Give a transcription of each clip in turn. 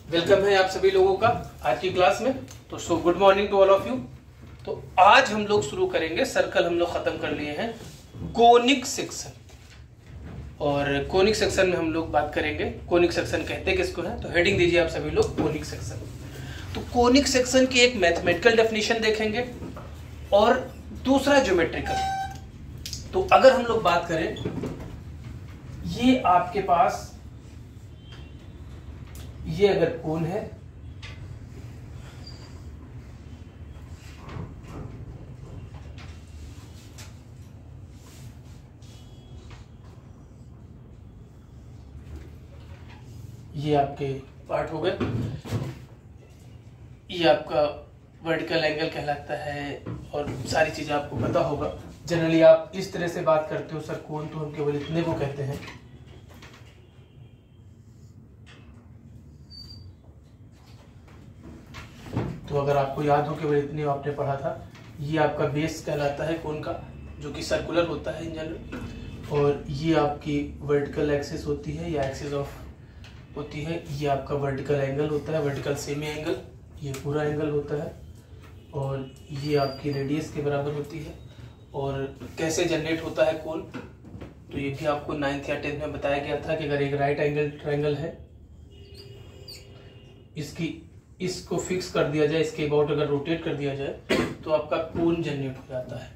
Welcome है आप सभी लोगों का आज की क्लास में। तो so good morning to all of you. तो आज हम लोग शुरू करेंगे, सर्कल हम लोग खत्म कर लिए हैं, कोनिक सेक्शन। और कोनिक सेक्शन में हम लोग बात करेंगे कोनिक सेक्शन कहते किसको है। तो हेडिंग दीजिए आप सभी लोग, कोनिक सेक्शन। तो कोनिक सेक्शन की एक मैथमेटिकल डेफिनेशन देखेंगे और दूसरा ज्योमेट्रिकल। तो अगर हम लोग बात करें, ये आपके पास ये अगर कोन है, ये आपके पार्ट हो गए। ये आपका वर्टिकल एंगल कहलाता है और सारी चीजें आपको पता होगा। जनरली आप इस तरह से बात करते हो, सर कोन तो हम केवल इतने को कहते हैं। तो अगर आपको याद हो केवल इतने आपने पढ़ा था, ये आपका बेस कहलाता है कोन का, जो कि सर्कुलर होता है इन जनरल। और ये आपकी वर्टिकल एक्सिस होती है या एक्सिस ऑफ होती है। ये आपका वर्टिकल एंगल होता है, वर्टिकल सेमी एंगल, ये पूरा एंगल होता है। और ये आपकी रेडियस के बराबर होती है। और कैसे जनरेट होता है कोन, तो ये भी आपको 9th या 10th में बताया गया था कि अगर एक राइट एंगल ट्रायंगल है, इसको फिक्स कर दिया जाए, इसके अबाउट अगर रोटेट कर दिया जाए तो आपका कोन जनरेट हो जाता है।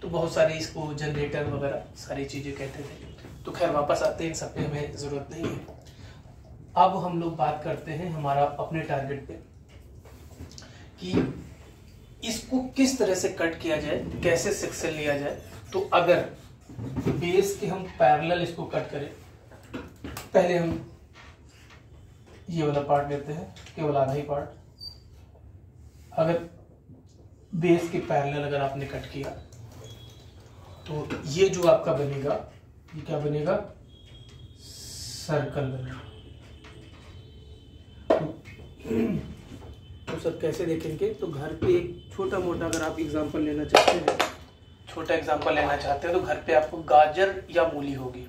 तो बहुत सारे इसको जनरेटर वगैरह सारी चीजें कहते थे। तो खैर वापस आते हैं, इन सब पे हमें जरूरत नहीं है। अब हम लोग बात करते हैं हमारा अपने टारगेट पे कि इसको किस तरह से कट किया जाए, कैसे सेक्शन लिया जाए। तो अगर बेस के हम पैरेलल इसको कट करें, पहले हम ये वाला पार्ट लेते हैं, केवल आधा ही पार्ट। अगर बेस के पैरेलल अगर आपने कट किया तो ये जो आपका बनेगा, ये क्या बनेगा, सर्कल बनेगा। तो सर कैसे देखेंगे, तो घर पे एक छोटा मोटा अगर आप एग्जांपल लेना चाहते हैं, छोटा एग्जांपल लेना चाहते हैं, तो घर पे आपको गाजर या मूली होगी।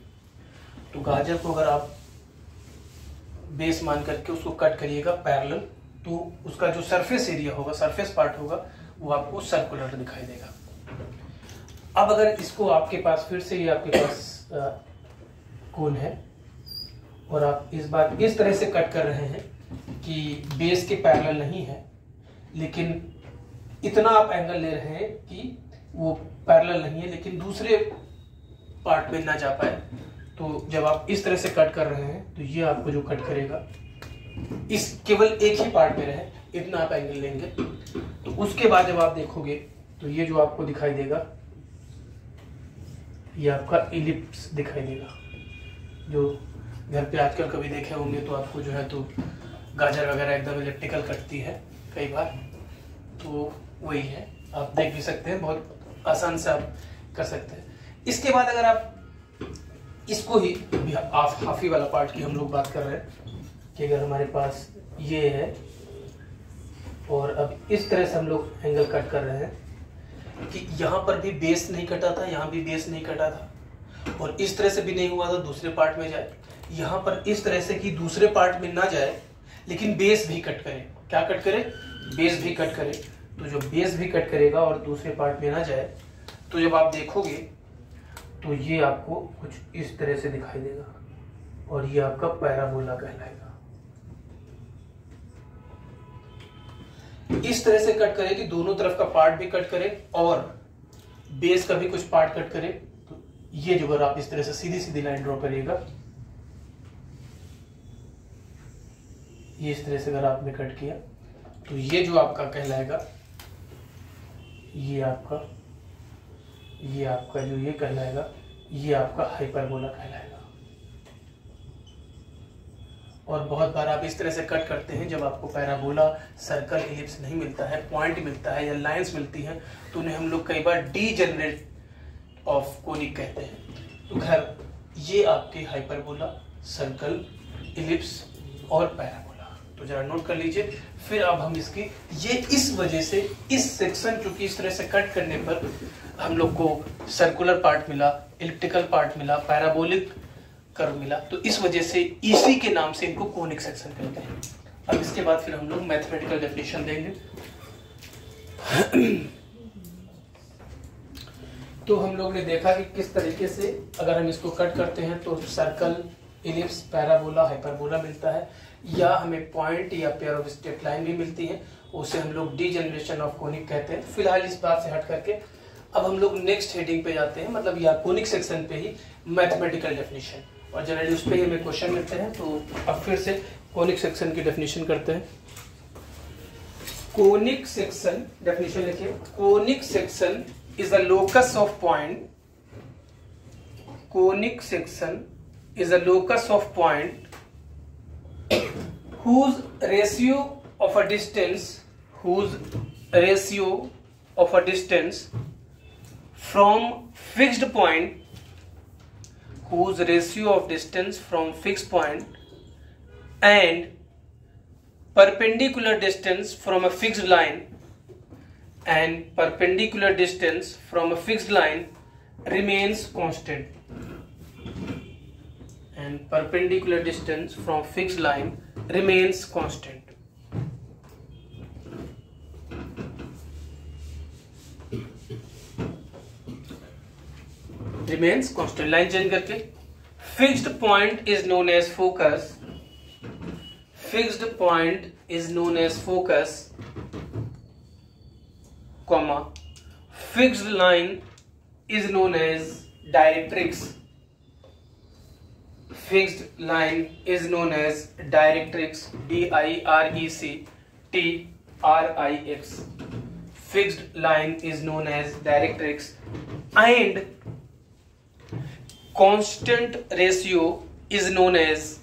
तो गाजर को अगर आप बेस मान करके उसको कट करिएगा पैरेलल, तो उसका जो सरफेस एरिया होगा, सरफेस पार्ट होगा, वो आपको सर्कुलर दिखाई देगा। अब अगर इसको आपके पास फिर से, ये आपके पास कोन है और आप इस बार इस तरह से कट कर रहे हैं कि बेस के पैरेलल नहीं है, लेकिन इतना आप एंगल ले रहे हैं कि वो पैरेलल नहीं है लेकिन दूसरे पार्ट में ना जा पाए। तो जब आप इस तरह से कट कर रहे हैं तो ये आपको जो कट करेगा, इस केवल एक ही पार्ट में रहे, इतना आप एंगल लेंगे। तो उसके बाद जब आप देखोगे तो ये जो आपको दिखाई देगा, ये आपका इलिप्स दिखाई देगा। जो घर पे आजकल कभी देखे होंगे तो आपको जो है तो गाजर वगैरह एकदम इलिप्टिकल कटती है कई बार, तो वही है। आप देख भी सकते हैं, बहुत आसान से आप कर सकते हैं। इसके बाद अगर आप इसको ही हाफी वाला पार्ट की हम लोग बात कर रहे हैं कि अगर हमारे पास ये है और अब इस तरह से हम लोग एंगल कट कर रहे हैं कि यहाँ पर भी बेस नहीं कटा था, यहाँ भी बेस नहीं कटा था, और इस तरह से भी नहीं हुआ था दूसरे पार्ट में जाए। यहाँ पर इस तरह से कि दूसरे पार्ट में ना जाए लेकिन बेस भी कट करे। क्या कट करे, बेस भी कट करे। तो जो बेस भी कट करेगा और दूसरे पार्ट में ना जाए, तो जब आप देखोगे तो ये आपको कुछ इस तरह से दिखाई देगा और ये आपका पैराबोला कहलाएगा। इस तरह से कट करे कि दोनों तरफ का पार्ट भी कट करे और बेस का भी कुछ पार्ट कट करे। तो ये जो अगर आप इस तरह से सीधी सीधी लाइन ड्रॉ करिएगा, ये इस तरह से अगर आपने कट किया, तो ये जो आपका कहलाएगा, ये आपका जो ये कहलाएगा, ये आपका हाइपरबोला कहलाएगा। और बहुत बार आप इस तरह से कट करते हैं, जब आपको पैराबोला, सर्कल, इलिप्स नहीं मिलता है, पॉइंट मिलता है या लाइंस मिलती हैं, तो उन्हें हम लोग कई बार डीजेनरेट ऑफ कोनिक कहते हैं। तो खैर ये आपके हाइपरबोला, सर्कल, इलिप्स और पैराबोला। तो जरा नोट कर लीजिए। फिर अब हम इसकी, ये इस वजह से इस सेक्शन, क्योंकि इस तरह से कट करने पर हम लोग को सर्कुलर पार्ट मिला, इलिप्टिकल पार्ट मिला, पैराबोलिक कर्व मिला, तो इस वजह से इसी के नाम से इनको कोनिक सेक्शन कहते हैं। अब इसके बाद फिर हम लोग मैथमेटिकल डेफिनेशन देंगे। तो हम लोग ने देखा कि किस तरीके से अगर हम इसको कट करते हैं तो सर्कल, इलिप्स, पैराबोला, हाइपरबोला मिलता है, या हमें पॉइंट या पेयर ऑफ स्ट्रेट लाइन भी मिलती है, उसे हम लोग डीजनरेशन ऑफ कोनिक कहते हैं। फिलहाल इस बात से हट करके अब हम लोग नेक्स्ट हेडिंग पे जाते हैं, मतलब या कोनिक सेक्शन पे ही मैथमेटिकल डेफिनेशन, और जनरली उस पर ही हमें क्वेश्चन मिलते हैं। तो अब फिर से कोनिक सेक्शन की डेफिनेशन करते हैं। कोनिक सेक्शन डेफिनेशन लिखिए। Conic section is a locus of point. Conic section is a locus of point whose ratio of a distance from fixed point and perpendicular distance from a fixed line remains constant, and perpendicular distance from fixed line remains constant. Remains constant. Line change करके, fixed point is known as focus. Fixed point is known as focus, comma, fixed line is known as directrix. Fixed line is known as directrix. D-I-R-E-C-T-R-I-X. Fixed line is known as directrix, and constant ratio is known as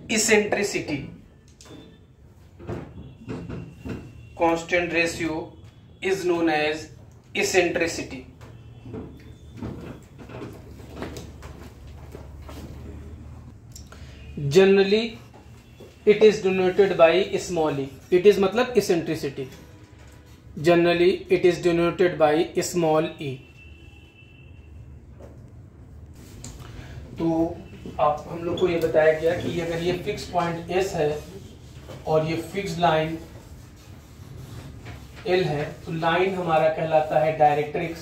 eccentricity. Constant ratio is known as eccentricity. Generally it is denoted by small e. It is मतलब eccentricity. Generally it is denoted by small e. तो आप हम लोग को ये बताया गया कि अगर ये फिक्स पॉइंट S है और ये फिक्स लाइन L है, तो लाइन हमारा कहलाता है डायरेक्ट्रिक्स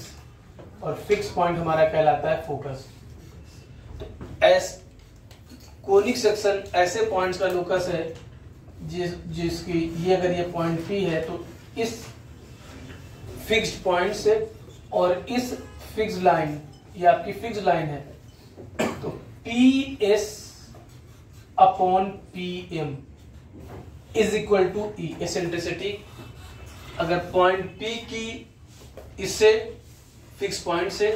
और फिक्स पॉइंट हमारा कहलाता है फोकस। तो कोनिक सेक्शन ऐसे पॉइंट्स का लोकस है जिसकी ये अगर ये पॉइंट P है तो इस फिक्स्ड पॉइंट से और इस फिक्स्ड लाइन, ये आपकी फिक्स्ड लाइन है, तो PS upon PM is equal to E। Eccentricity अगर पॉइंट P की इससे फिक्स पॉइंट से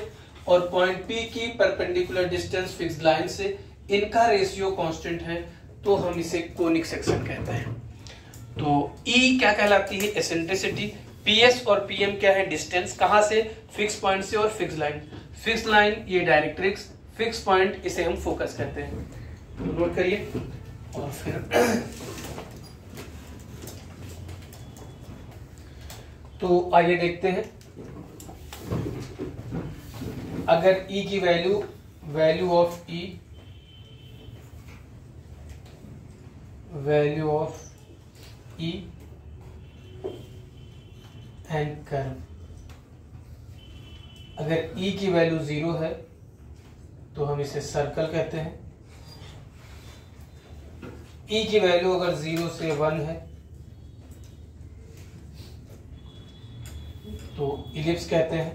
और पॉइंट P की परपेंडिकुलर डिस्टेंस फिक्स लाइन से इनका रेशियो कांस्टेंट है तो हम इसे कोनिक सेक्शन कहते हैं। तो E क्या कहलाती है? एसेंट्रिसिटी। PS और PM क्या है? डिस्टेंस। कहां से? फिक्स पॉइंट से और फिक्स लाइन। फिक्स लाइन ये डायरेक्ट्रिक्स, फिक्स पॉइंट इसे हम फोकस कहते हैं। तो नोट करिए और फिर तो आइए देखते हैं। अगर E की value of E and curve, अगर E की वैल्यू 0 है तो हम इसे सर्कल कहते हैं। E की वैल्यू अगर 0 से 1 है तो इलिप्स कहते हैं।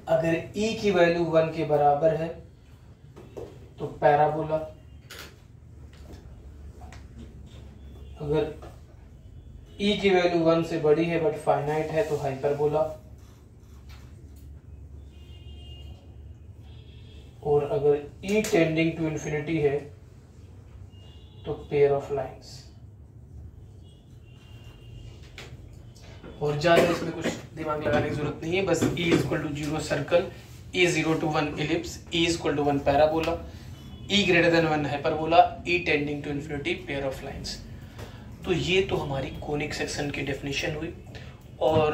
अगर E की वैल्यू 1 के बराबर है तो पैराबोला। अगर E की वैल्यू 1 से बड़ी है बट फाइनाइट है तो हाइपरबोला। और अगर E टेंडिंग टू इंफिनिटी है तो पेयर ऑफ लाइंस। और ज्यादा इसमें कुछ दिमाग लगाने की जरूरत नहीं है, बस E equal to 0 circle, E 0 to 1 ellipse, E equal to 1 parabola, E greater than 1 hyperbola, E tending to infinity pair of lines. तो ये तो हमारी कोनिक सेक्शन की डेफिनेशन हुई। और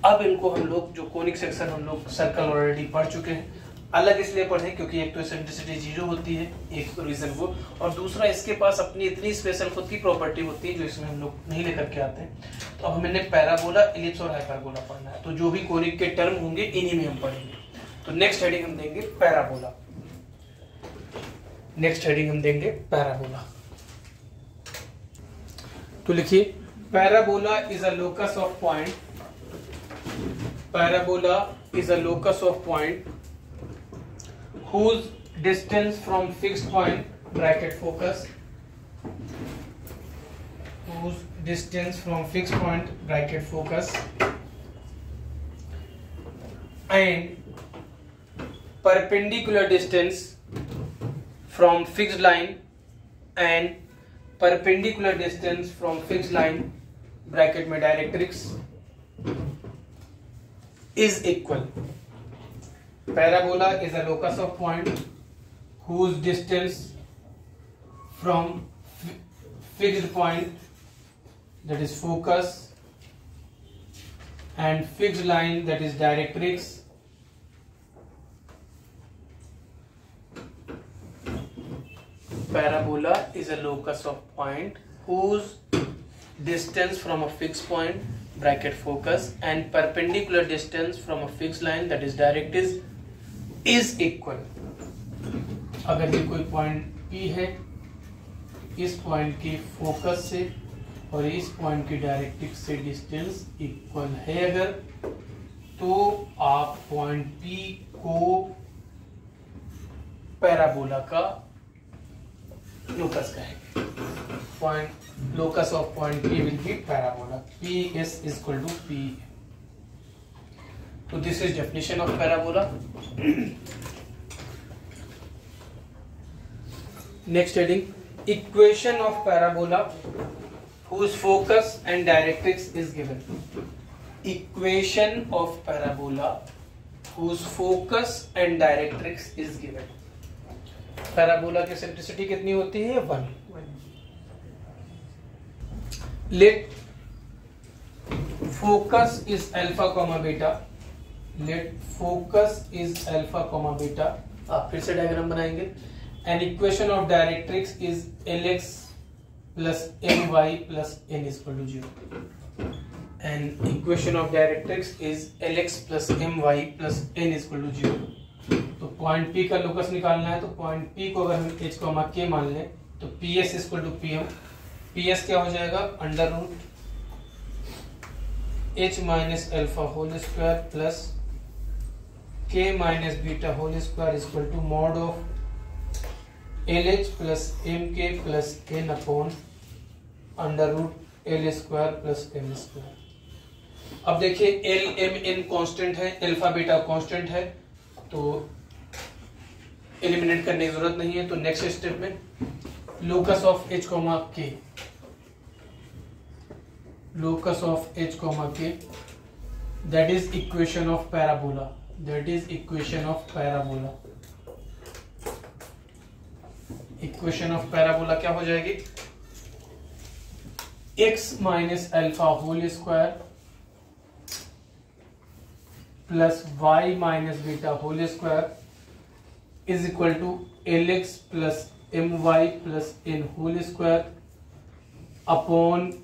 अब इनको हम लोग जो कोनिक सेक्शन हम लोग सर्कल ऑलरेडी पढ़ चुके हैं, अलग इसलिए पढ़े क्योंकि एक तो एसेंट्रिसिटी 0 होती है, एक रीजन वो, और दूसरा इसके पास अपनी इतनी स्पेशल खुद की प्रॉपर्टी होती है जो इसमें हम लोग नहीं लेकर के आते हैं। तो अब हमने पैराबोला, इलिप्स और हाइपरबोला पढ़ना है, तो जो भी कोनिक के टर्म होंगे इन्हीं में हम पढ़ेंगे। तो नेक्स्ट हेडिंग हम देंगे पैराबोला। नेक्स्ट हेडिंग हम देंगे पैराबोला। तो लिखिए, parabola is a locus of point, parabola is a locus of point whose distance from fixed point bracket focus, whose distance from fixed point bracket focus and perpendicular distance from fixed line and perpendicular distance from fixed line bracket में directrix is equal. Parabola is a locus of point whose distance from fixed point, that is focus, and fixed line, that is directrix, parabola is a locus of point whose distance from a fixed point bracket focus and perpendicular distance from a fixed line, that is directrix, is equal. अगर ये कोई point P है, इस point की focus से और इस point की डायरेक्ट्रिक्स से डिस्टेंस इक्वल है अगर, तो आप पॉइंट P को पैराबोला का लोकस कहेंगे। Point locus of point P will be parabola. PS is equal to P. So this is definition of parabola. Next heading, equation of parabola whose focus and directrix is given. Equation of parabola whose focus and directrix is given. Parabola की centricity कितनी होती है? 1. Let focus is alpha comma beta. Let focus is alpha comma beta. आप फिर से diagram बनाएंगे. An equation of directrix is Lx plus My plus n is equal to 0. An equation of directrix is Lx plus My plus n is equal to 0. तो point P का locus निकालना है, तो point P को अगर हम h comma k मान लें तो PS is equal to PM. PS क्या हो जाएगा? Under root h minus alpha whole square plus k minus beta whole square equal to mod of LH plus MK plus n upon under root L square plus m square. अब देखिए L M N constant है, alpha beta constant है, तो eliminate करने की जरूरत नहीं है। तो नेक्स्ट स्टेप में locus of h comma k, locus of h comma k, that is equation of parabola, that is equation of parabola. Equation of parabola क्या हो जाएगी? x minus alpha whole square plus y minus beta whole square is equal to lx plus my plus n whole square upon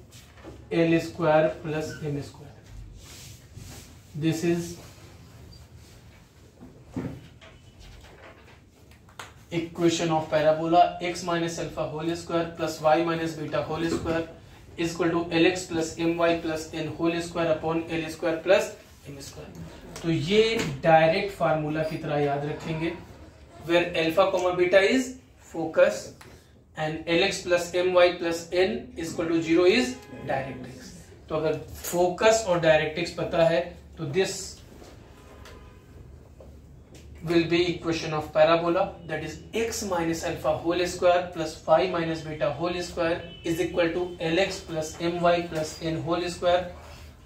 L square plus m square. This is equation of parabola. X minus alpha whole square plus y minus beta whole square is equal to Lx plus my plus n whole square upon L square plus m square. तो ये direct formula की तरह याद रखेंगे, where alpha comma beta is focus and Lx plus my plus n is equal to 0 is directrix. तो अगर focus और directrix पता है तो this will be equation of parabola, that is x minus alpha whole square plus y minus beta whole square is equal to Lx plus my plus n whole square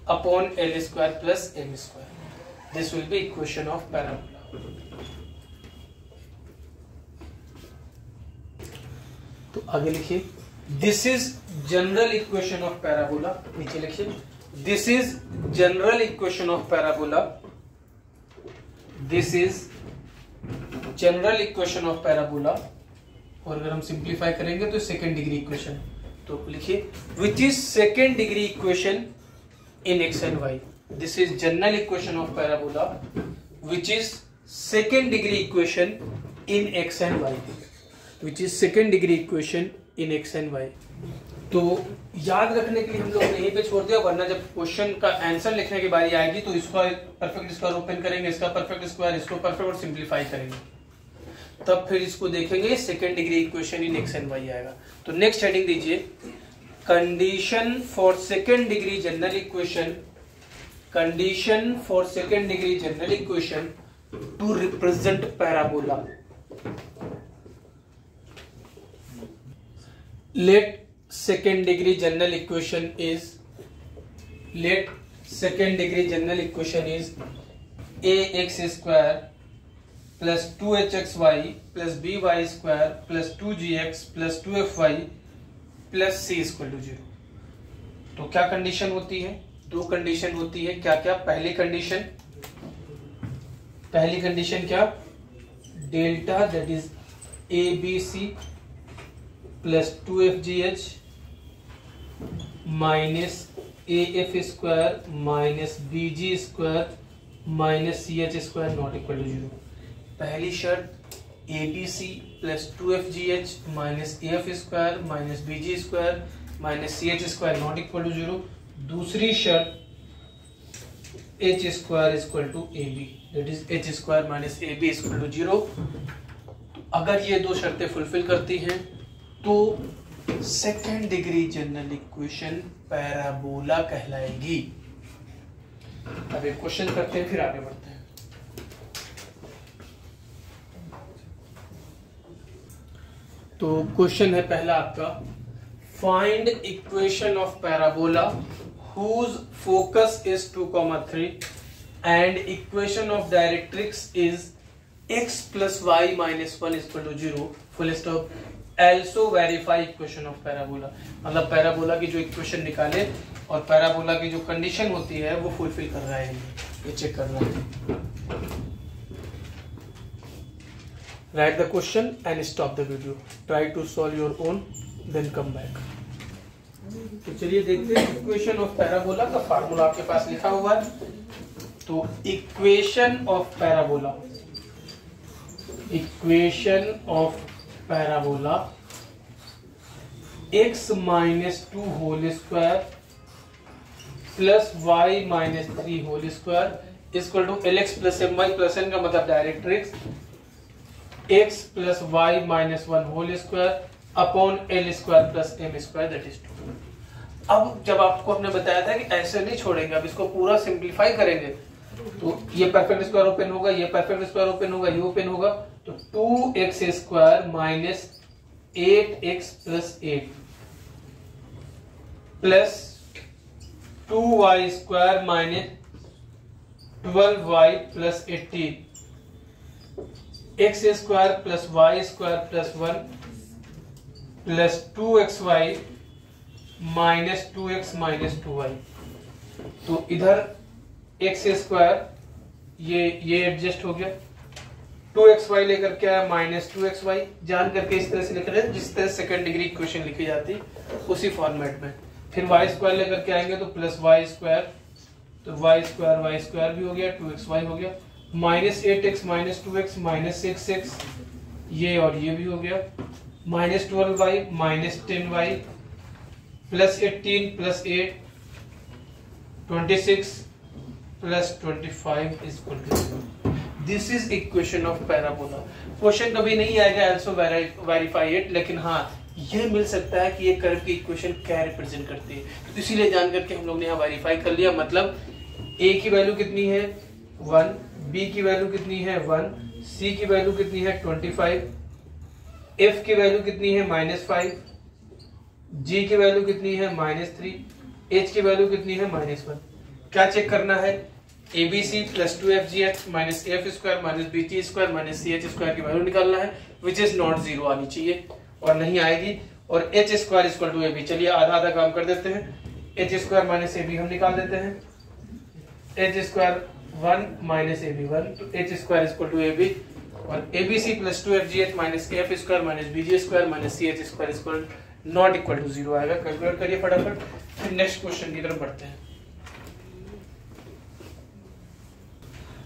upon L square plus m square. This will be equation of parabola. तो आगे लिखिए, this is general equation of parabola. नीचे लिखिए, this is general equation of parabola, this is general equation of parabola, और अगर हम simplify करेंगे तो सेकेंड डिग्री इक्वेशन। तो लिखिए which is second degree equation in x and y. This is general equation of parabola which is second degree equation in x and y, which is second degree equation in x and y. तो याद रखने के लिए हम लोग ने यहीं पे छोड़ दिया, वरना जब क्वेश्चन का आंसर लिखने की बारी आएगी तो इसका परफेक्ट स्क्वायर ओपन करेंगे, इसका परफेक्ट स्क्वायर, इसको परफेक्ट और सिंप्लीफाई करेंगे, तब फिर इसको देखेंगे second degree equation in x and y आएगा। तो नेक्स्ट हेडिंग दीजिए, condition for second degree general equation, condition for second degree general equation to represent parabola. Let second degree general equation is, let second degree general equation is ax square plus 2hxy plus by square plus 2gx plus 2fy plus c equal to 0। तो क्या condition होती है? दो condition होती है। क्या क्या? पहली कंडीशन क्या? Delta that is abc plus 2fgh minus af square minus bg square minus ch square not equal to 0। पहली शर्त abc plus 2fgh minus af square minus bg square minus ch square not equal to 0। दूसरी शर्त h square equal to ab, that is h square minus ab equal to 0। अगर ये दो शर्तें fulfil करती हैं तो second degree general equation parabola कहलाएगी। अब एक क्वेश्चन करते हैं, फिर आगे बढ़ते हैं। तो क्वेश्चन है पहला आपका, find equation of parabola whose focus is 2,3 and equation of directrix is x plus y minus 1 is equal to 0 full stop। also verify equation of parabola, मतलब पैराबोला की जो इक्वेशन निकाले और पैराबोला की जो कंडीशन होती है वो फुलफिल कर रहा है, ये चेक करना है। Write the question and stop the video, try to solve your own then come back. तो चलिए देखते हैं इक्वेशन ऑफ पैराबोला का फार्मूला आपके पास लिखा हुआ है। तो equation of parabola, equation of parabola x minus 2 whole square plus y minus 3 whole square equal to lx plus my plus n का मतलब directrix x plus y minus 1 whole square upon l square plus m square that is 2। अब जब आपको हमने बताया था कि ऐसे नहीं छोड़ेंगे, अब इसको पूरा सिंप्लीफाई करेंगे तो ये परफेक्ट स्क्वायर ओपन होगा, ये परफेक्ट स्क्वायर ओपन होगा, ये ओपन होगा, तो 2x square minus 8x plus 8 plus 2y square minus 12y plus 18 x square plus y square plus 1 plus 2xy minus 2x minus 2y। तो इधर x स्क्वायर ये adjust हो गया, 2xy लेकर के आया माइनस 2xy, जान करके इस तरह से लिख रहे हैं जिस तरह सेकंड डिग्री इक्वेशन लिखी जाती है उसी फॉर्मेट में। फिर y स्क्वायर लेकर के आएंगे तो प्लस y स्क्वायर, तो y स्क्वायर भी हो गया, 2xy हो गया, minus 8x minus 2x minus 6x ये और ये भी हो गया, minus 12y minus 10y plus 18 plus 8 26 plus 25 is equal to 0। This is equation of parabola. Question कभी नहीं आएगा also verify it, लेकिन हाँ ये मिल सकता है कि ये कर्व की इक्वेशन क्या रिप्रेजेंट करती है, तो इसीलिए जान करके हम लोग ने यहाँ वेरीफाई कर लिया। मतलब a की वैल्यू कितनी है 1, b की वैल्यू कितनी है 1, c की वैल्यू कितनी है 25, f की वैल्यू कितनी है -5, g की वैल्यू कितनी है -3, h की वैल्यू कितनी है -1। क्या चेक करना है? abc plus 2fgh minus af square minus bg square minus ch square की वैल्यू निकालना है विच इज नॉट 0 आनी चाहिए और नहीं आएगी, और h square equal to ab। चलिए आधा आधा काम कर देते हैं। H square minus A B हम निकाल देते हैं, H square 1 minus A B 1, तो H square equal to A B, और A B C plus 2fgh minus F square minus B G square minus C H square equal not equal to 0 आएगा। Calculate करिए फटाफट, फिर next question की तरफ बढ़ते हैं।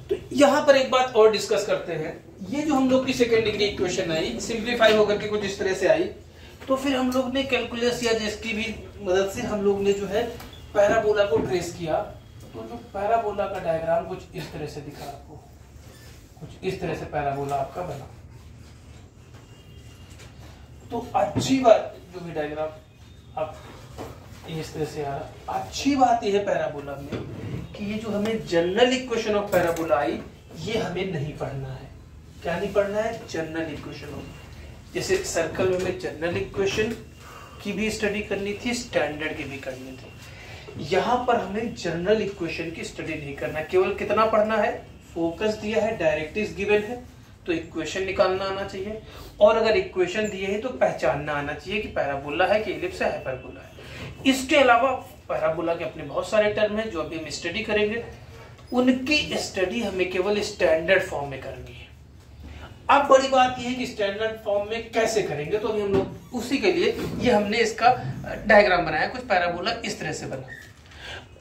तो यहां पर एक बात और डिस्कस करते हैं, ये जो हम लोग की सेकेंड डिग्री इक्वेशन आई, सिंप्लीफाई होकर के कुछ इस तरह से आई, तो फिर हम लोग ने कैलकुलस या जिसकी भी मदद से हम लोग ने जो है पैराबोला को ट्रेस किया। तो जो पैराबोला का डायग्राम कुछ इस तरह से दिखा आपको, कुछ इस तरह से पैराबोला आपका बना। तो अच्छी बात, जो भी डायग्राम आप इस तरह से आ रहा, अच्छी बात यह है पैराबोला में कि ये जो हमें जनरल इक्वेशन ऑफ पैराबोला आई, ये हमें नहीं पढ़ना है। क्या नहीं पढ़ना है? जनरल इक्वेशन ऑफ, जैसे सर्कल में हमें जनरल इक्वेशन की भी स्टडी करनी थी, स्टैंडर्ड की भी करनी थी। यहां पर हमें जनरल इक्वेशन की स्टडी नहीं करना, केवल कितना पढ़ना है, फोकस दिया है, डायरेक्ट्रिक्स गिवन है, तो इक्वेशन निकालना आना चाहिए, और अगर इक्वेशन दिए है तो पहचानना आना चाहिए कि पैराबोला है कि एलिप्स है, हाइपरबोला है। इसके अलावा पैराबोला के अपने बहुत सारे टर्म हैं जो अभी हम स्टडी करेंगे, उनकी स्टडी हमें केवल स्टैंडर्ड फॉर्म में करनी है। अब बड़ी बात यह है कि स्टैंडर्ड फॉर्म में कैसे करेंगे, तो अभी हम लोग उसी के लिए ये हमने इसका डायग्राम बनाया, कुछ पैराबोला इस तरह से बना।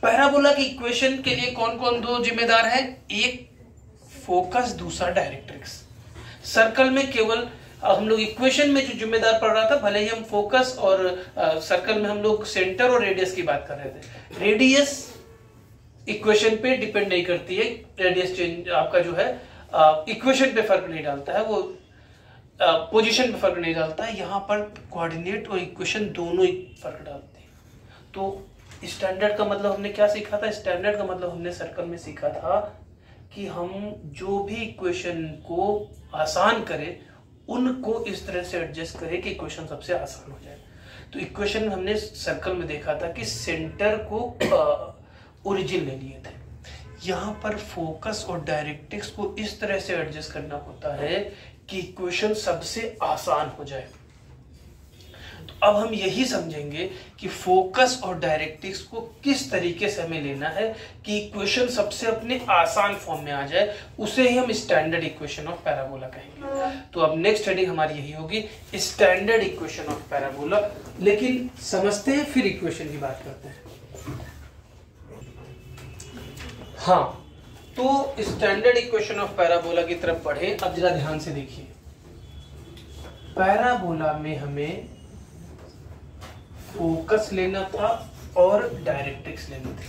पैराबोला की इक्वेशन के लिए कौन कौन दो जिम्मेदार है? एक फोकस, दूसरा डायरेक्ट्रिक्स। सर्कल में केवल हम लोग इक्वेशन में जो जिम्मेदार पड़ रहा था, भले ही हम फोकस और सर्कल में हम लोग सेंटर और रेडियस की बात कर रहे थे। रेडियस इक्वेशन पे डिपेंड नहीं करती है, रेडियस चेंज आपका जो है इक्वेशन पे फर्क नहीं डालता है, वो पोजीशन पे फर्क नहीं डालता है। यहाँ पर कोऑर्डिनेट और इक्वेशन दोनों ही फर्क डालते हैं। तो स्टैंडर्ड का मतलब हमने क्या सीखा था? स्टैंडर्ड का मतलब हमने सर्कल में सीखा था कि हम जो भी इक्वेशन को आसान करें, उनको इस तरह से एडजस्ट करें कि इक्वेशन सबसे आसान हो जाए। तो इक्वेशन में हमने सर्कल में देखा था कि सेंटर को ओरिजिन ले लिए थे। यहाँ पर फोकस और डायरेक्ट्रिक्स को इस तरह से एडजस्ट करना होता है कि इक्वेशन सबसे आसान हो जाए। तो अब हम यही समझेंगे कि फोकस और डायरेक्ट्रिक्स को किस तरीके से हमें लेना है कि इक्वेशन सबसे अपने आसान फॉर्म में आ जाए, उसे ही हम स्टैंडर्ड इक्वेशन ऑफ पैराबोला कहेंगे। तो अब नेक्स्ट स्टडी हमारी यही होगी, स्टैंडर्ड इक्वेशन ऑफ पैराबोला। लेकिन समझते हैं, फिर इक्वेशन की बात करते हैं। हाँ, तो स्टैंडर्ड इक्वेशन ऑफ पैराबोला की तरफ बढ़े। अब जरा ध्यान से देखिए, पैराबोला में हमें फोकस लेना था और डायरेक्ट्रिक्स लेनी थी,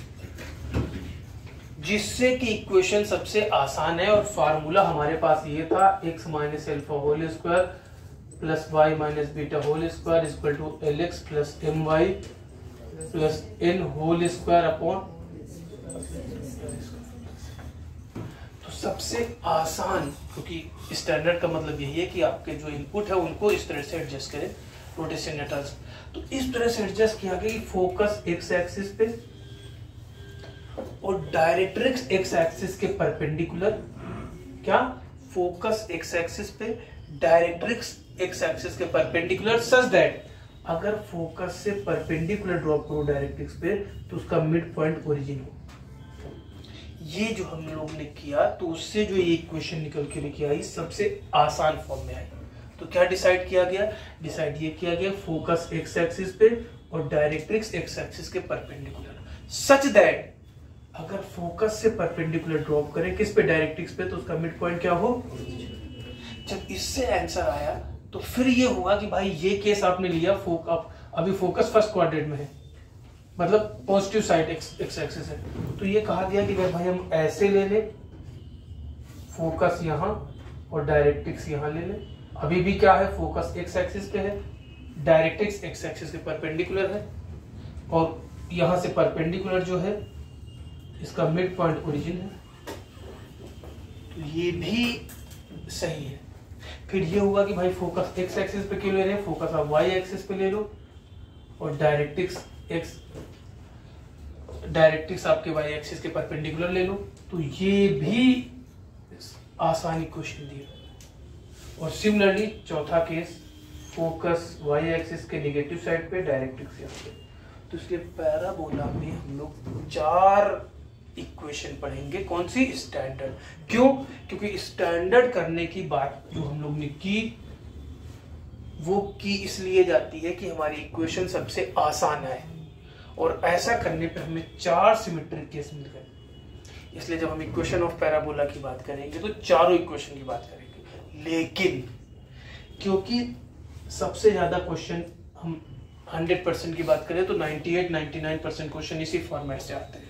जिससे कि इक्वेशन सबसे आसान है। और फार्मूला हमारे पास ये था, x minus alpha whole square plus y minus beta whole square equal to lx plus my plus n whole square upon. तो सबसे आसान, क्योंकि स्टैंडर्ड का मतलब यही है कि आपके जो इनपुट है उनको इस तरह से एडजस्ट करें, रोटेशन नेटर्स। तो इस तरह से एडजस्ट किया गया कि फोकस एक्स एक्सिस पे और डायरेक्ट्रिक्स एक्स एक्सिस के परपेंडिकुलर। क्या? फोकस एक्स एक्सिस पे, डायरेक्ट्रिक्स एक्स एक्सिस के परपेंडिकुलर, सच दैट अगर फोकस से परपेंडिकुलर ड्रॉप करो डायरेक्ट्रिक्स पे तो उसका मिड पॉइंट ओरिजिन हो। ये जो हम लोग ने किया, तो उससे जो ये इक्वेशन निकल के लेके आई, सबसे आसान फॉर्म में आई। तो क्या डिसाइड किया गया? डिसाइड ये किया गया फोकस एक्स एक्सिस पे और डायरेक्ट्रिक्स एक्स एक्सिस के परपेंडिकुलर, सच दैट अगर फोकस से परपेंडिकुलर ड्रॉप करें किस पे? डायरेक्ट्रिक्स पे, तो उसका मिड पॉइंट क्या हो? जब इससे आंसर आया तो फिर ये हुआ कि भाई ये केस आपने लिया, अभी फोकस फर्स्ट क्वाड्रेंट में है, मतलब पॉजिटिव साइड एक्स एक्सिस है, तो ये कहा गया कि भाई हम ऐसे ले ले, फोकस यहाँ और डायरेक्ट्रिक्स यहाँ ले ले। अभी भी क्या है? फोकस एक्स एक्सिस पे है, डायरेक्ट्रिक्स एक्स एक्सिस के परपेंडिकुलर है, और यहां से परपेंडिकुलर जो है इसका मिड पॉइंट ओरिजिन है, तो ये भी सही है। फिर ये हुआ कि भाई फोकस एक्स एक्सिस पे क्यों ले रहे हैं, फोकस आप वाई एक्सिस पे ले लो, और डायरेक्ट्रिक्स आपके वाई एक्सिस के परपेंडिकुलर ले लो। तो ये भी आसानी क्वेश्चन दिया। और सिमिलरली चौथा केस, फोकस वाई एक्सिस के नेगेटिव साइड पे, डायरेक्ट्रिक्स यहाँ पे। तो इसलिए पैराबोला में हम लोग 4 इक्वेशन पढ़ेंगे। कौन सी? स्टैंडर्ड। क्यों? क्योंकि स्टैंडर्ड करने की बात जो हम लोग ने की वो की इसलिए जाती है कि हमारी इक्वेशन सबसे आसान है, और ऐसा करने पे हमें 4 सिमेट्रिक केस मिल गए। इसलिए जब हम इक्वेशन ऑफ पैराबोला की बात करेंगे तो चारों इक्वेशन की बात करेंगे। लेकिन क्योंकि सबसे ज्यादा क्वेश्चन हम 100% की बात करें तो 98-99% क्वेश्चन इसी फॉर्मेट से आते हैं,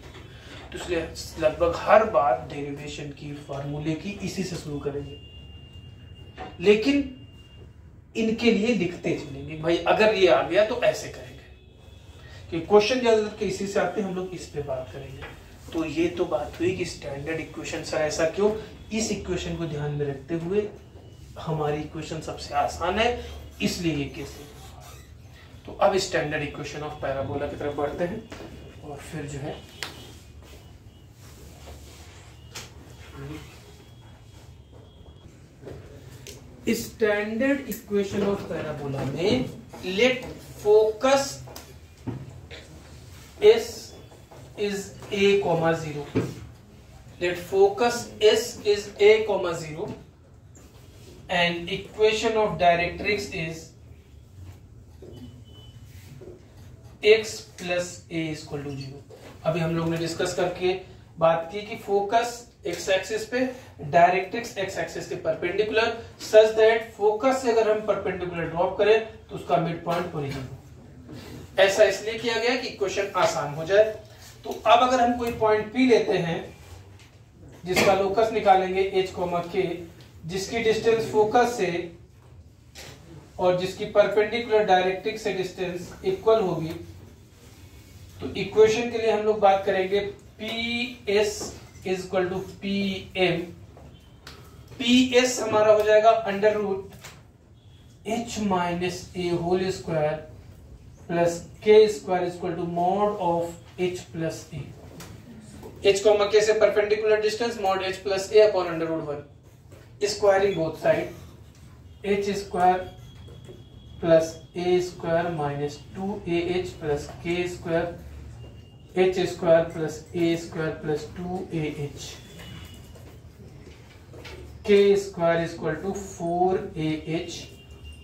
तो इसलिए लगभग हर बात डेरिवेशन की, फार्मूले की इसी से शुरू करेंगे। लेकिन इनके लिए लिखते चलेंगे भाई, अगर ये आ गया तो ऐसे करेंगे, कि क्वेश्चन ज्यादातर के इसी से आते हैं, हम लोग इस पे बात करेंगे। तो ये तो बात हुई कि स्टैंडर्ड इक्वेशन। सर ऐसा क्यों? इस इक्वेशन को ध्यान में रखते हुए हमारी इक्वेशन सबसे आसान है, इसलिए ये केस है। तो अब स्टैंडर्ड इक्वेशन ऑफ पैराबोला की तरफ बढ़ते हैं, और फिर जो है स्टैंडर्ड इक्वेशन ऑफ पैराबोला में let focus S is a comma 0. Let focus S is a comma 0 and equation of directrix is x plus a is equal to 0. अभी हम लोग ने डिस्कस करके बात की कि फोकस x एक्सिस पे, डायरेक्ट्रिक्स x एक्सिस के परपेंडिकुलर, सच दैट फोकस से अगर हम परपेंडिकुलर ड्रॉप करें तो उसका मिड पॉइंट ओरिजिन हो। ऐसा इसलिए किया गया कि इक्वेशन आसान हो जाए। तो अब अगर हम कोई पॉइंट P लेते हैं जिसका लोकस निकालेंगे h, k, जिसकी डिस्टेंस फोकस से और जिसकी परपेंडिकुलर डायरेक्ट्रिक्स से डिस्टेंस इक्वल होगी, तो इक्वेशन के लिए हम लोग बात करेंगे PS is equal to PM। PS हमारा हो जाएगा under root h minus a whole square plus k square is equal to mod of h plus a. h comma k से perpendicular distance mod h plus a upon under root 1, squaring both side, h square plus a square minus 2ah plus k square, h square plus a square plus 2ah, k square is equal to 4ah,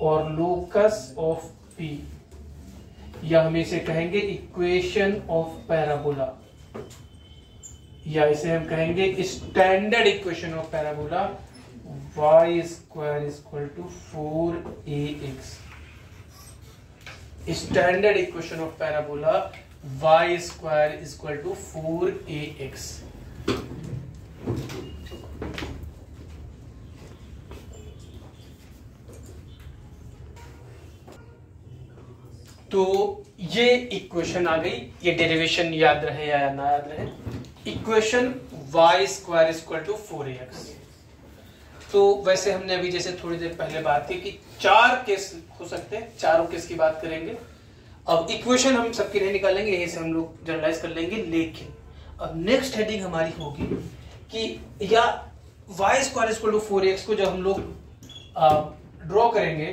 और locus of p, या हम इसे कहेंगे equation of parabola, या इसे हम कहेंगे standard equation of parabola, y square is equal to 4ax। Standard equation of parabola y square is equal to 4ax। तो ये इक्वेशन आ गई। ये डेरिवेशन याद रहे या ना याद रहे, equation y square is equal to 4ax। तो वैसे हमने अभी जैसे थोड़ी देर पहले बात की कि 4 केस हो सकते हैं, चारों केस की बात करेंगे। अब इक्वेशन हम सबकी नहीं निकालेंगे, यही से हम लोग जनरलाइज कर लेंगे। लेकिन अब नेक्स्ट हेडिंग हमारी होगी कि या y square is equal to 4ax को जब हम लोग ड्रॉ करेंगे,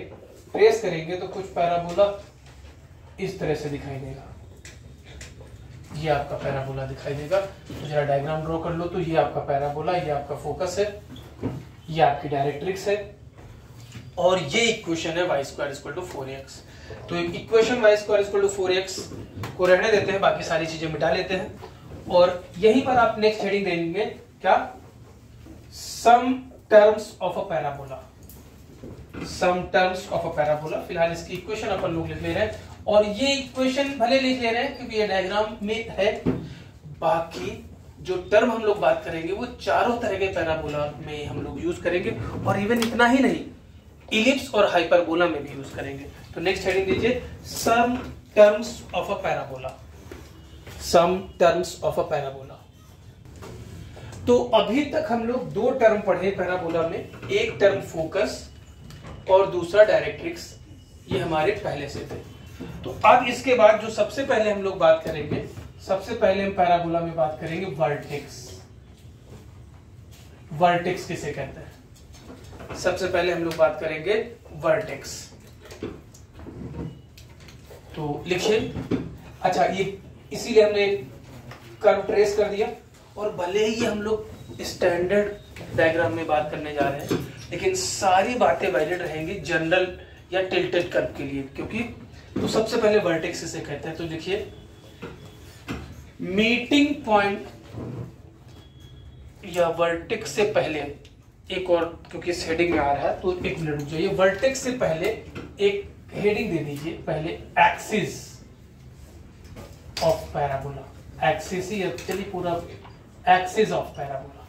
ट्रेस करेंगे, तो कुछ पैराबोला इस तरह से दिखाई देगा। ये आपका पैराबोला दिखाई देगा। तो जरा डायग्राम ड्रॉ कर लो। तो ये आपका पैराबोला, ये आपका फोकस है, ये आपकी डायरेक्ट्रिक्स है, और ये इक्वेशन है y square equal to 4ax। तो equation y square equal to 4ax को रहने देते हैं, बाकी सारी चीजें मिटा लेते हैं, और यहीं पर आप नेक्स्ट हेडिंग देंगे क्या? Some terms of a parabola. Some terms of a parabola. फिलहाल इसकी इक्वेशन अपन लोग लिख ले रहे हैं, और ये इक्वेशन भले लिख ले रहे हैं क्योंकि ये डायग्राम में है। बाकी जो टर्म हम लोग बात करेंगे वो चारों तरह के पैराबोला में हम लोग यूज करेंगे, और इवन इतना ही नहीं, इलिप्स और हाइपरबोला में भी यूज करेंगे। तो नेक्स्ट हेडिंग दीजिए some terms of a parabola. Some terms of a parabola. तो अभी तक हम लोग 2 टर्म पढ़े पैराबोला में, एक टर्म फोकस और दूसरा डायरेक्ट्रिक्स। ये हमारे पहले से थे। तो अब इसके बाद जो सबसे पहले हम लोग बात करेंगे, सबसे पहले हम पैराबोला में बात करेंगे वर्टेक्स। वर्टेक्स किसे कहते हैं? सबसे पहले हम लोग बात करेंगे वर्टेक्स। तो लिखिए, अच्छा, ये इसीलिए हमने कर्व ट्रेस कर दिया। और भले ही हम लोग स्टैंडर्ड डायग्राम में बात करने जा रहे हैं, लेकिन सारी बातें वैलिड रहेंगी जनरल या टिल्टेड कर्व के लिए, क्योंकि तो सबसे पहले वर्टेक्स इसे कहते हैं। तो देखिए, मीटिंग पॉइंट या वर्टेक्स से पहले एक और, क्योंकि इस हेडिंग में आ रहा है तो एक मिनट रुक जाइए। वर्टेक्स से पहले एक हेडिंग दे दीजिए, पहले एक्सिस ऑफ पैराबोला। एक्सिस ही चलिए पूरा axis of parabola,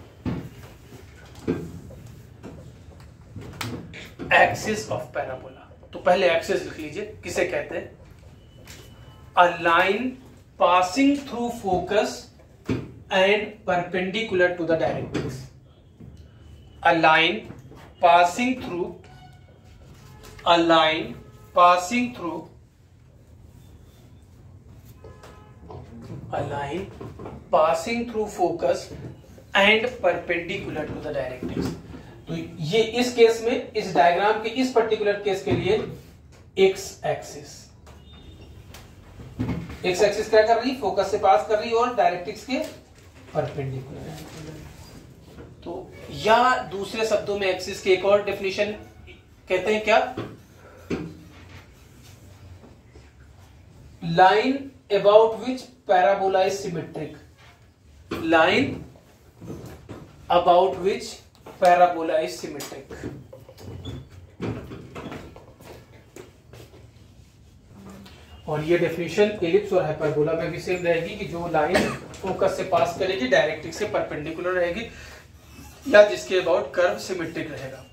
axis of parabola. तो पहले एक्सिस लिख लीजिए, किसे कहते हैं? A line passing through focus and perpendicular to the directrix. A line passing through focus and perpendicular to the directrix। तो ये इस केस में, इस डायग्राम के इस पर्टिकुलर केस के लिए एक्स एक्सिस क्या कर रही? फोकस से पास कर रही और डायरेक्ट्रिक्स के परपेंडिकुलर है। तो या दूसरे शब्दों में एक्सिस की एक और डेफिनेशन कहते हैं क्या? Line about which parabola is symmetric. Line about which parabola is symmetric. और ये डेफिनेशन एलिप्स और हाइपरबोला में भी सेम रहेगी कि जो लाइन फोकस से पास करेगी डायरेक्ट्रिक्स से परपेंडिकुलर रहेगी, या जिसके अबाउट कर्व सिमेट्रिक रहेगा।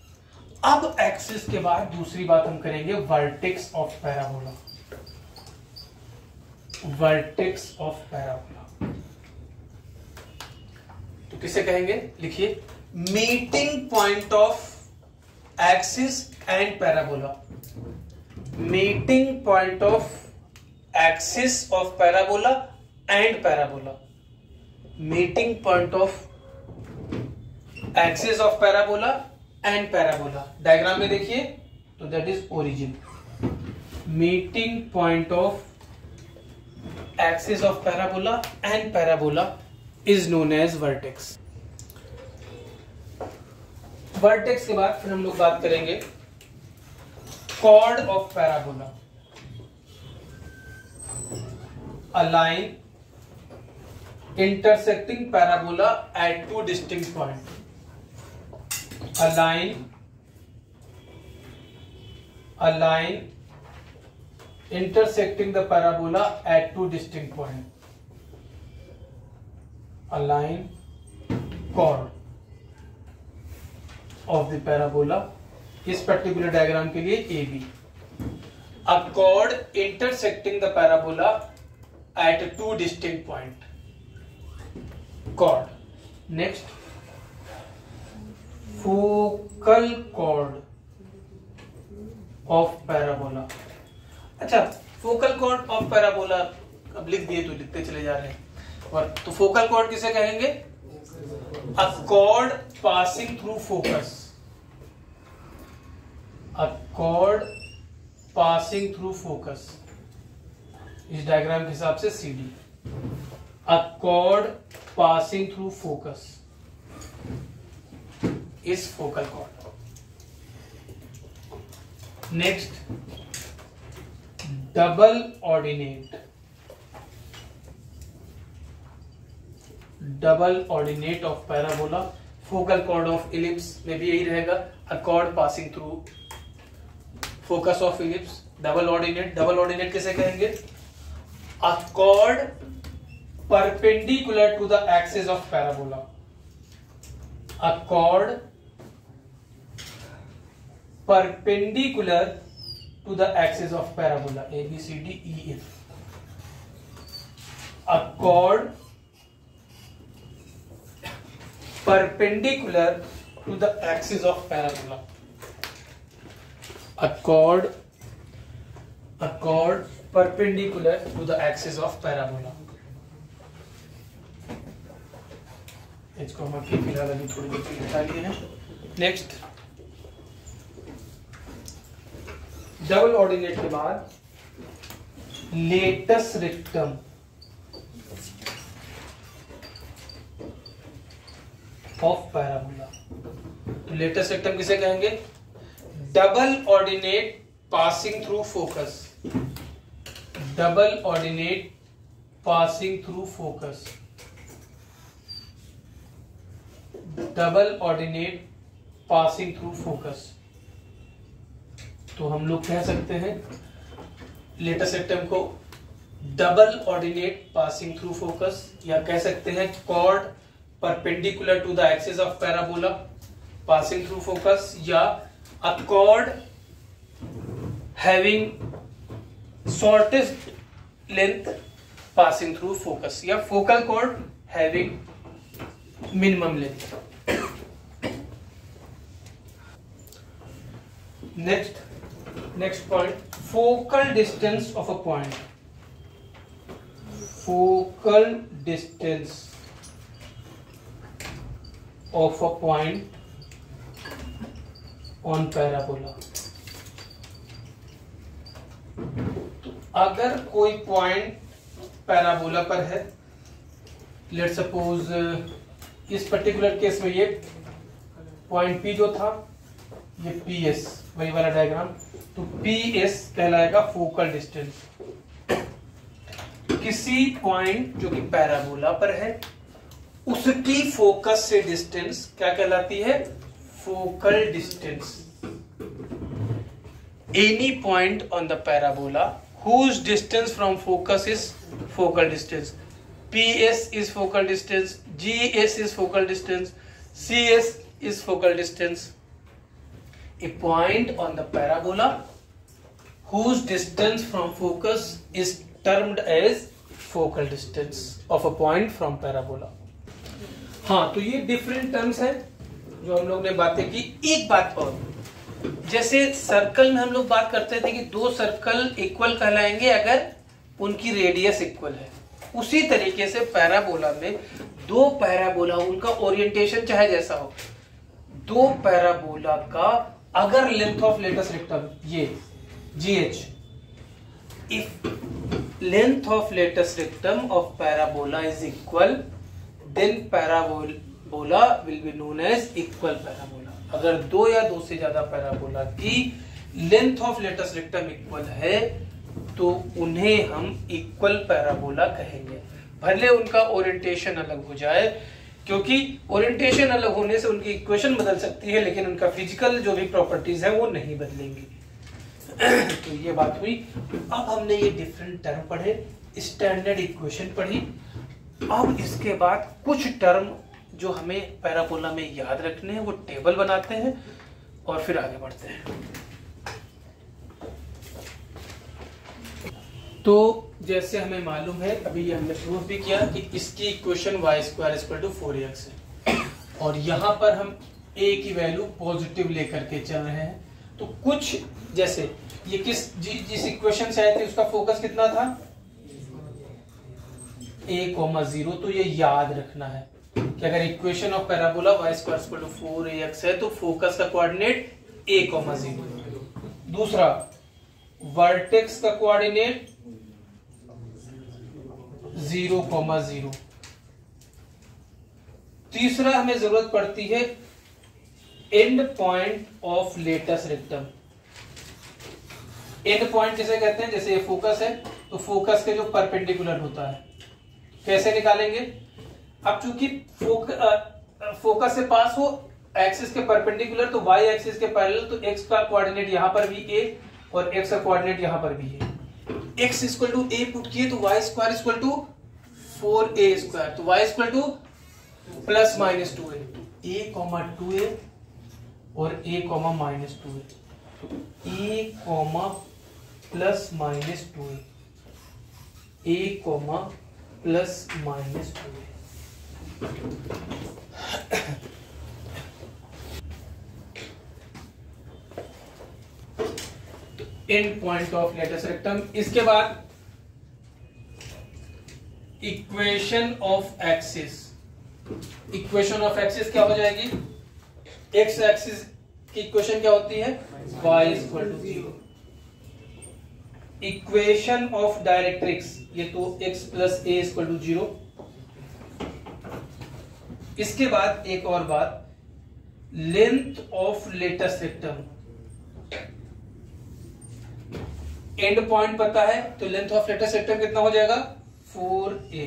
अब एक्सिस के बाद दूसरी बात हम करेंगे, vertex of parabola. Vertex of parabola तो किसे कहेंगे? लिखिए, meeting point of axis and parabola. Meeting point of axis of parabola and parabola. Meeting point of axis of parabola and parabola. Diagram में देखिए, तो that is origin. Meeting point of axis of parabola and parabola is known as vertex. Vertex के बाद फिर हम लोग बात करेंगे chord of parabola. A line intersecting parabola at two distinct points। A line intersecting the parabola at two distinct points। A line chord of the parabola, इस particular diagram के लिए AB। A chord intersecting the parabola at two distinct points। chord। next, focal chord of parabola। अच्छा, focal chord of parabola अब लिख दिए तो लिखते चले जा रहे हैं। और तो focal chord किसे कहेंगे? a chord passing through focus। a chord passing through focus, इस डायग्राम के हिसाब से CD। A chord passing through focus is focal chord। Next, double ordinate। Double ordinate of parabola, focal chord of ellipse में भी यही रहेगा। A chord passing through focus of ellipse, double ordinate। double ordinate किसे कहेंगे? A chord perpendicular to the axis of parabola। A chord perpendicular to the axis of parabola, A B C D E F। A chord perpendicular to the axis of parabola। A chord perpendicular to the axis of parabola। इसको हम फिलहाल अभी थोड़ी देर के लिए हटा लिए हैं। नेक्स्ट, डबल ऑर्डिनेट के बाद लेटस रेक्टम ऑफ पैराबोला। तो लेटस रेक्टम किसे कहेंगे? Double ordinate passing through focus, double ordinate passing through focus, double ordinate passing through focus. तो हम लोग कह सकते हैं लेटस रेक्टम को double ordinate passing through focus, या कह सकते हैं cord perpendicular to the axis of parabola passing through focus, या a chord having shortest length passing through focus, या focal chord having minimum length. Next point, focal distance of a point. Focal distance of a point on parabola. अगर कोई point parabola पर है, let suppose इस particular case में ये point P जो था, ये PS वही वाला डायग्राम, तो PS कहलाएगा फोकल डिस्टेंस। किसी पॉइंट जो कि पैराबोला पर है उसकी फोकस से डिस्टेंस क्या कहलाती है? Focal distance. Any point on the parabola whose distance from focus is focal distance. PS is focal distance, GS is focal distance, CS is focal distance. A point on the parabola whose distance from focus is termed as focal distance of a point from parabola. हाँ, तो ये different terms है जो हम लोग ने बातें की। एक बात और, जैसे सर्कल में हम लोग बात करते थे कि दो सर्कल इक्वल कहलाएंगे अगर उनकी रेडियस इक्वल है, उसी तरीके से पैराबोला में दो पैराबोला, उनका ओरिएंटेशन चाहे जैसा हो, दो पैराबोला का अगर लेंथ ऑफ लेटस रेक्टम ये GH, if length of latus rectum of parabola is equal, then parabola will be known as equal parabola. अगर दो या दो से ज्यादा पैराबोला की length of latus rectum equal है तो उन्हें हम इक्वल पैराबोला कहेंगे, भले उनका ओरिएंटेशन अलग हो जाए, क्योंकि ओरिएंटेशन अलग होने से उनकी इक्वेशन बदल सकती है लेकिन उनका फिजिकल जो भी प्रॉपर्टीज है वो नहीं बदलेंगी। तो ये बात हुई। अब हमने ये डिफरेंट टर्म पढ़े, स्टैंडर्ड इक्वेशन पढ़ी। अब इसके बाद कुछ टर्म जो हमें पैराबोला में याद रखने हैं वो टेबल बनाते हैं और फिर आगे बढ़ते हैं। तो जैसे हमें मालूम है, अभी ये हमने प्रूफ भी किया कि इसकी इक्वेशन y² = 4ax है, और यहाँ पर हम a की वैल्यू पॉजिटिव लेकर के चल रहे हैं। तो कुछ जैसे ये जिस इक्वेशन से आए थे उसका फोकस कितना था? a,0, तो ये याद रखना है कि अगर equation of parabola y² = 4ax है तो फोकस का कोऑर्डिनेट a,0। दूसरा, वर्टेक्स का कोऑर्डिनेट 0,0। तीसरा हमें जरूरत पड़ती है end point of latus rectum. End point किसे कहते हैं? जैसे ये फोकस है तो फोकस के जो परपेंडिकुलर होता है, कैसे निकालेंगे? अब चूंकि फोकस से पास हो एक्सिस के परपेंडिकुलर, तो y एक्सिस के पैरेलल, तो x का कोऑर्डिनेट यहां पर भी a और x का कोऑर्डिनेट यहां पर भी है। x = a पुट किए तो y² = 4a², तो y = +- 2a, a, 2a और a, -2a, तो a, +- 2a, a, +- 2a। End point of latus rectum. इसके बाद equation of axis. Equation of axis क्या हो जाएगी? एक्स एक्सिस की इक्वेशन क्या होती है? y = 0। इक्वेशन ऑफ डायरेक्ट्रिक्स, ये तो x plus a equal to 0। इसके बाद एक और बात, length of latus rectum, end point पता है तो लेंथ ऑफ लेटेस्ट रेक्टम कितना हो जाएगा 4a।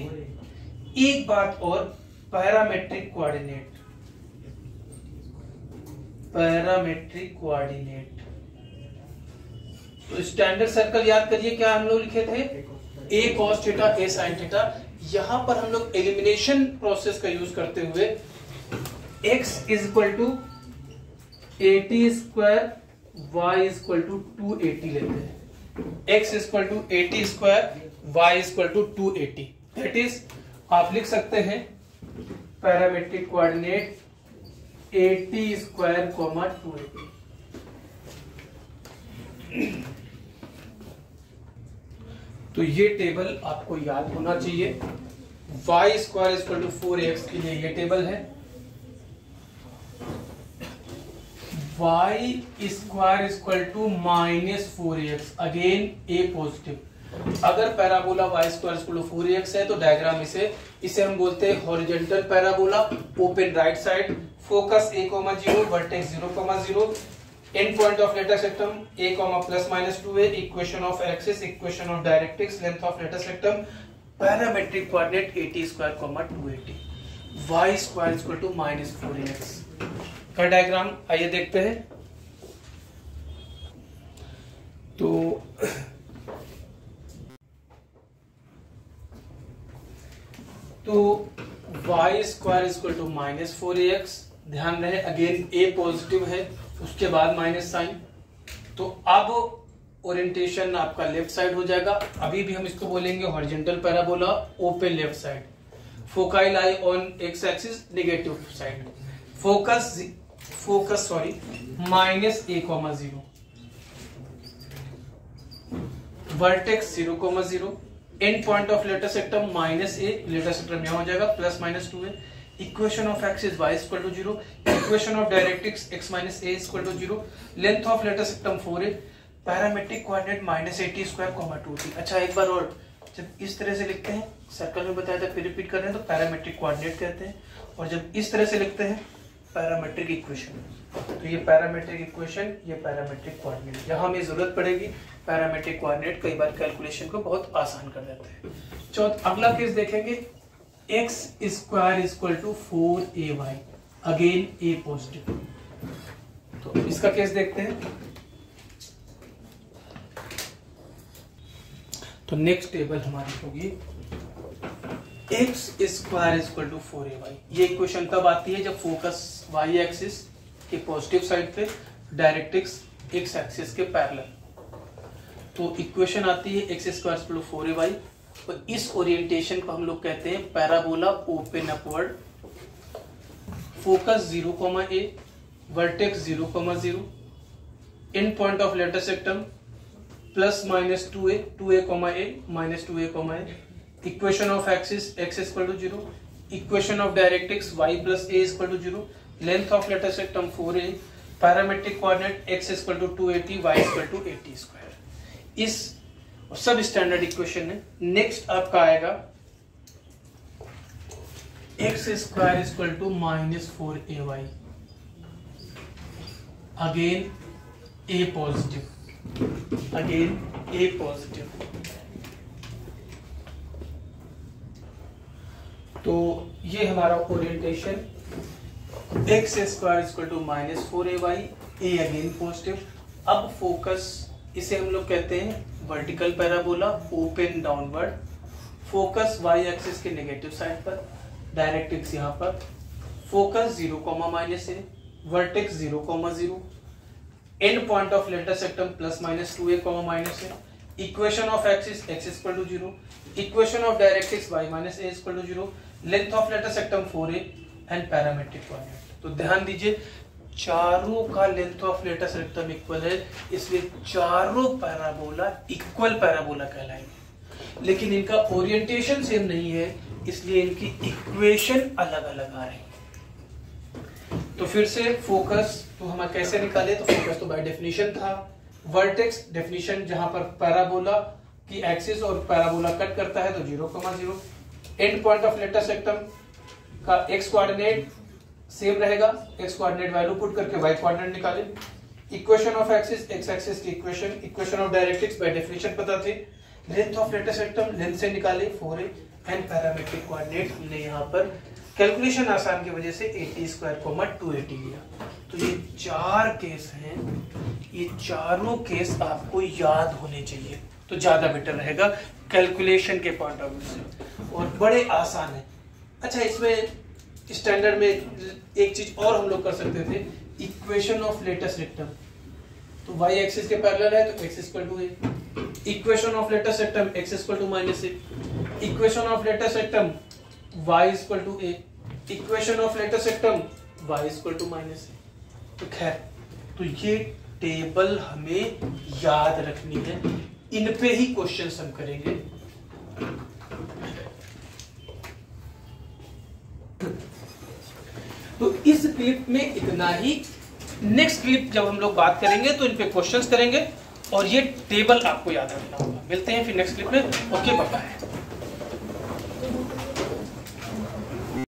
एक बात और, पैरामेट्रिक कोऑर्डिनेट, पैरामेट्रिक कोऑर्डिनेट, तो स्टैंडर्ड सर्कल याद करिए, क्या हम लोग लिखे थे, a cos theta a sin theta. यहां पर हम लोग एलिमिनेशन प्रोसेस का यूज करते हुए x equal to 80 square y equal to 280 लेते हैं। x equal to 80 square y equal to 280, that is आप लिख सकते हैं पैरामेट्रिक कोऑर्डिनेट 80 स्क्वायर 280। तो ये टेबल आपको याद होना चाहिए। y square equal to 4x के लिए ये टेबल है, y square equal to -4x, again a positive. अगर parabola y square equal to 4x है तो डायग्राम इसे हम बोलते हैं horizontal parabola, open right side, focus a, 0, vertex 0, 0, and point of latus rectum a, ±2a, equation of axis, equation of directrix, length of latus rectum, parametric coordinate 80 square 280, y square equal to -4x का diagram आइए देखते हैं। तो y square equal to -4ax, ध्यान रहे again a positive है, उसके बाद माइनस साइन, तो अब ओरिएंटेशन आपका लेफ्ट साइड हो जाएगा। अभी भी हम इसको बोलेंगे horizontal parabola, open left side, foci lie on x axis, negative side, focus -a, 0, vertex 0, 0, and point of latus rectum -a, latus rectum यहां हो जाएगा +-2a, equation of axis y equal to 0, equation of directrix x - a equal to 0, length of latus rectum 4a, parametric coordinate -80 square 280। अच्छा एक बार और, जब इस तरह से लिखते हैं, सर्कल में बताया था, फिर रिपीट कर रहे हैं, तो पैरामेट्रिक कोऑर्डिनेट कहते हैं, और जब इस तरह से लिखते हैं पैरामेट्रिक इक्वेशन, तो ये पैरामेट्रिक इक्वेशन, ये पैरामेट्रिक कोऑर्डिनेट। यहाँ हमें जरूरत पड़ेगी पैरामेट्रिक कोऑर्डिनेट, कई बार कैलकुलेशन को बहुत आसान कर देते हैं। अगला केस देखेंगे, x square equal to 4ay, again a positive. तो इसका केस देखते हैं। तो नेक्स्ट टेबल हमारी होगी x square equal to 4ay। ये इक्वेशन तब आती है जब फोकस y एक्सिस के पॉजिटिव साइड पे, डायरेक्ट्रिक्स x एक्सिस के पैरेलल। तो इक्वेशन आती है x square equal to 4ay, और इस ओरिएंटेशन को हम लोग कहते हैं parabola open upward, focus 0, a, vertex 0, 0, and point of latus rectum +-2a, 2a, a, -2a, a, equation of axis x equal to 0, equation of directrix y + a equal to 0, length of latus rectum 4a, parametric coordinate x equal to 280, y equal to 80 square. इस सब standard equation है। Next आपका आएगा x square equal to -4ay, again a positive, again a positive. तो ये हमारा orientation, x square equal to -4ay, a again positive. अब focus, इसे हम लोग कहते हैं vertical parabola, open downward, focus y axis के नेगेटिव साइड पर, डायरेक्ट्रिक्स यहाँ पर, focus 0, -a, vertex 0, 0, and point of latus rectum +-2a, -a, equation of axis x equal to 0, equation of directrix y - a equal to 0, length of latus rectum 4a, and parametric coordinate. तो ध्यान दीजिए, चारों का length of latus rectum equal है, इसलिए चारों parabola equal parabola कहलाएंगे, लेकिन इनका ओरिएंटेशन सेम नहीं है, इसलिए इनकी इक्वेशन अलग अलग आ रही है। तो फिर से फोकस तो हम कैसे निकाले, तो फोकस तो बाय डेफिनेशन था वर्टेक्स डेफिनेशन जहां पर पैराबोला की एक्सिस और पैराबोला कट करता है तो 0,0। End point of latus rectum का एक्स कोऑर्डिनेट सेम रहेगा, एक्स कोऑर्डिनेट वैल्यू पुट करके वाई कोऑर्डिनेट निकाले। Equation of axis, x axis की equation, equation of directrix by definition पता थे। Length of latus rectum length से निकाले 4a एंड पैरामेट्रिक कोऑर्डिनेट हमने यहाँ पर कैलकुलेशन आसान की वजह से 80² 280 लिया। तो ये 4 केस हैं, ये चारों केस आपको याद होने चाहिए तो ज्यादा बेटर रहेगा कैलकुलेशन के पॉइंट ऑफ व्यू से, और बड़े आसान है। अच्छा, इसमें स्टैंडर्ड में एक चीज और हम लोग कर सकते थे, इक्वेशन ऑफ लेटेस्ट रेक्टम। तो y एक्सिस के पैरेलल है तो x equal to a, equation of latus rectum x equal to -a, equation of latus rectum y equal to a, equation of latus rectum y equal to -a। तो खैर, तो ये table हमें याद रखनी है, इन पे ही क्वेश्चंस हम करेंगे। तो इस क्लिप में इतना ही। नेक्स्ट क्लिप जब हम लोग बात करेंगे तो इन पे क्वेश्चंस करेंगे और ये टेबल आपको याद रखना होगा। मिलते हैं फिर नेक्स्ट क्लिप में। Okay, bye bye.